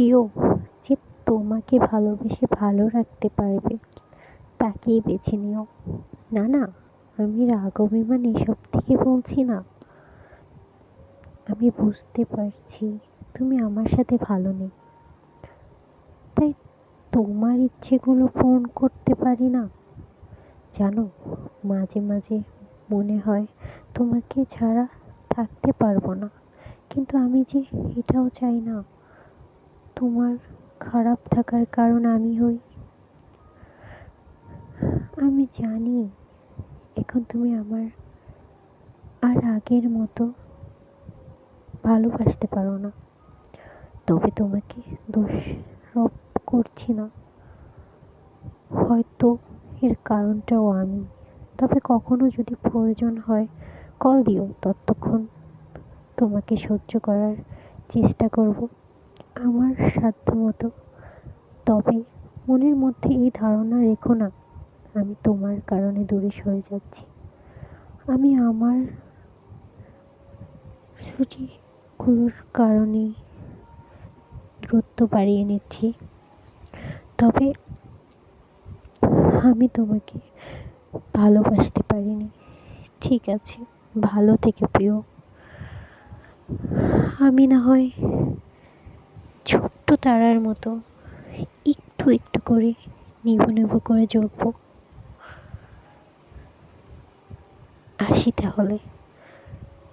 প্রিয়, যে তোমাকে ভালোবেসে ভালো রাখতে পারবে তাকেই বেছে নিও। না না, আমি রাগ অভিমান এসব থেকে বলছি না। আমি বুঝতে পারছি তুমি আমার সাথে ভালো নেই, তাই তোমার ইচ্ছেগুলো পূরণ করতে পারি না। জানো, মাঝে মাঝে মনে হয় তোমাকে ছাড়া থাকতে পারবো না, কিন্তু আমি যে এটাও চাই না তোমার খারাপ থাকার কারণ আমি হই। আমি জানি এখন তুমি আমার আর আগের মতো ভালোবাসতে পারো না, তবে তোমাকে দোষারোপ করছি না। হয়তো এর কারণটাও আমি। তবে কখনো যদি প্রয়োজন হয় কল দিও, ততক্ষণ তোমাকে সহ্য করার চেষ্টা করব আমার সাধ্যমতো। তবে মনের মধ্যে এই ধারণা রেখো না আমি তোমার কারণে দূরে সরে যাচ্ছি। আমি আমার ত্রুটিগুলোর কারণে দূরত্ব বাড়িয়ে নিচ্ছি। তবে আমি তোমাকে ভালোবাসতে পারিনি। ঠিক আছে, ভালো থেকে প্রিয়। আমি না হয় ছোট্ট তারার মতো একটু একটু করে নিভু নিভু করে জ্বলবো। আসি তাহলে।